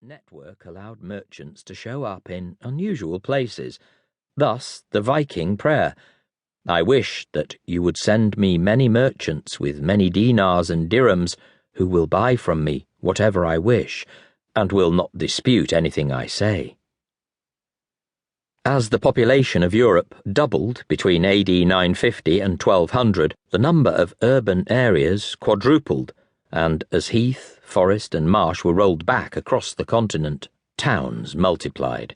network allowed merchants to show up in unusual places. Thus, the Viking prayer, "I wish that you would send me many merchants with many dinars and dirhams who will buy from me whatever I wish, and will not dispute anything I say." As the population of Europe doubled between AD 950 and 1200, the number of urban areas quadrupled, and as heath, forest and marsh were rolled back across the continent, towns multiplied.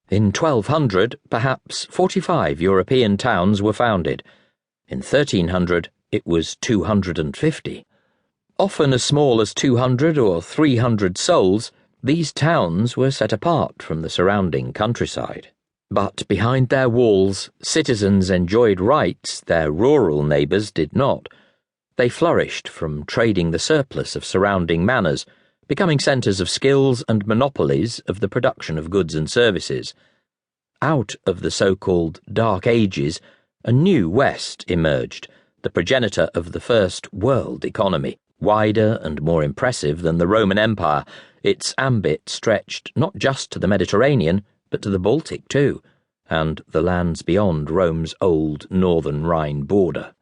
In 1200, perhaps 45 European towns were founded. In 1300, it was 250. Often as small as 200 or 300 souls, these towns were set apart from the surrounding countryside. But behind their walls, citizens enjoyed rights their rural neighbours did not. They flourished from trading the surplus of surrounding manors, becoming centres of skills and monopolies of the production of goods and services. Out of the so-called Dark Ages, a new West emerged, the progenitor of the first world economy, wider and more impressive than the Roman Empire. Its ambit stretched not just to the Mediterranean, but to the Baltic too, and the lands beyond Rome's old northern Rhine border.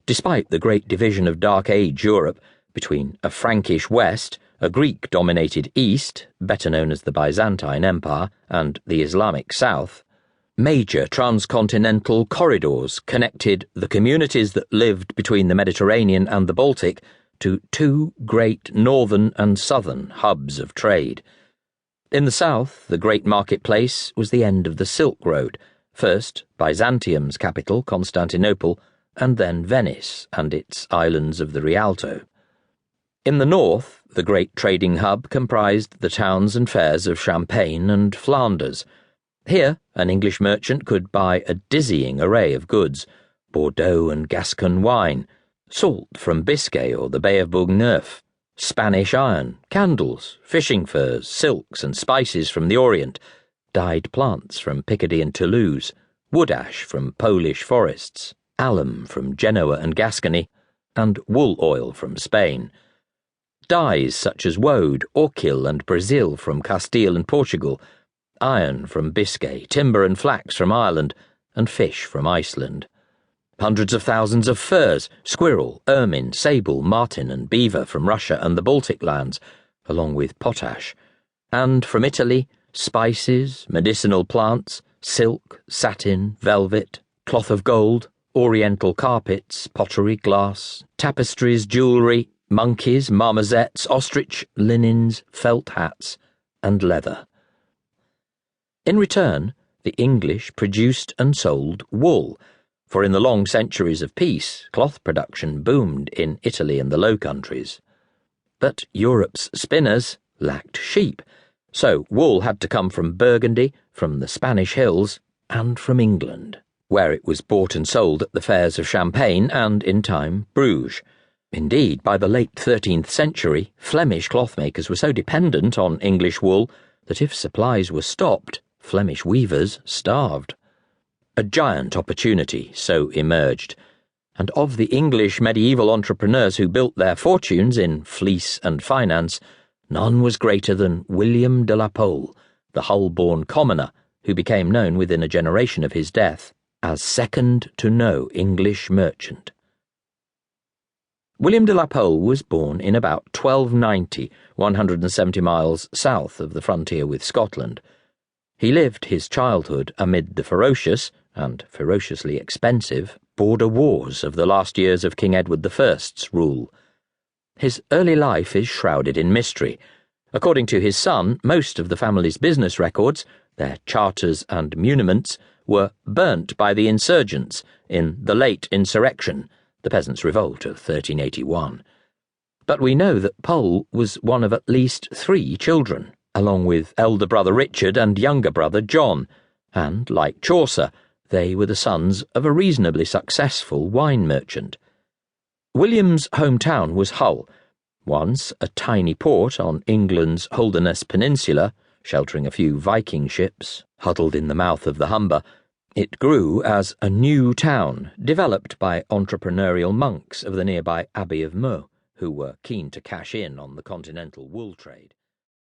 Despite the great division of Dark Age Europe between a Frankish West, a Greek-dominated East, better known as the Byzantine Empire, and the Islamic South, major transcontinental corridors connected the communities that lived between the Mediterranean and the Baltic to two great northern and southern hubs of trade. In the south, the great marketplace was the end of the Silk Road, first Byzantium's capital, Constantinople, and then Venice and its islands of the Rialto. In the north, the great trading hub comprised the towns and fairs of Champagne and Flanders. Here, an English merchant could buy a dizzying array of goods: Bordeaux and Gascon wine, salt from Biscay or the Bay of Bourgneuf, Spanish iron, candles, fishing furs, silks and spices from the Orient, dyed plants from Picardy and Toulouse, wood ash from Polish forests, alum from Genoa and Gascony, and wool oil from Spain. Dyes such as woad, orchil and Brazil from Castile and Portugal, iron from Biscay, timber and flax from Ireland, and fish from Iceland. Hundreds of thousands of furs, squirrel, ermine, sable, marten and beaver from Russia and the Baltic lands, along with potash. And from Italy, spices, medicinal plants, silk, satin, velvet, cloth of gold, oriental carpets, pottery, glass, tapestries, jewellery, monkeys, marmozets, ostrich, linens, felt hats, and leather. In return, the English produced and sold wool, for in the long centuries of peace, cloth production boomed in Italy and the Low Countries. But Europe's spinners lacked sheep, so wool had to come from Burgundy, from the Spanish hills, and from England, where it was bought and sold at the fairs of Champagne and, in time, Bruges. Indeed, by the late 13th century, Flemish clothmakers were so dependent on English wool that if supplies were stopped, Flemish weavers starved. A giant opportunity so emerged, and of the English medieval entrepreneurs who built their fortunes in fleece and finance, none was greater than William de la Pole, the Hull-born commoner, who became known within a generation of his death as second to no English merchant. William de la Pole was born in about 1290, 170 miles south of the frontier with Scotland. He lived his childhood amid the ferocious, and ferociously expensive, border wars of the last years of King Edward I's rule. His early life is shrouded in mystery. According to his son, most of the family's business records, their charters and muniments, were burnt by the insurgents in the late insurrection, the Peasants' Revolt of 1381. But we know that Pole was one of at least 3 children, along with elder brother Richard and younger brother John, and, like Chaucer, they were the sons of a reasonably successful wine merchant. William's hometown was Hull, once a tiny port on England's Holderness Peninsula, sheltering a few Viking ships huddled in the mouth of the Humber. It grew as a new town, developed by entrepreneurial monks of the nearby Abbey of Meaux, who were keen to cash in on the continental wool trade.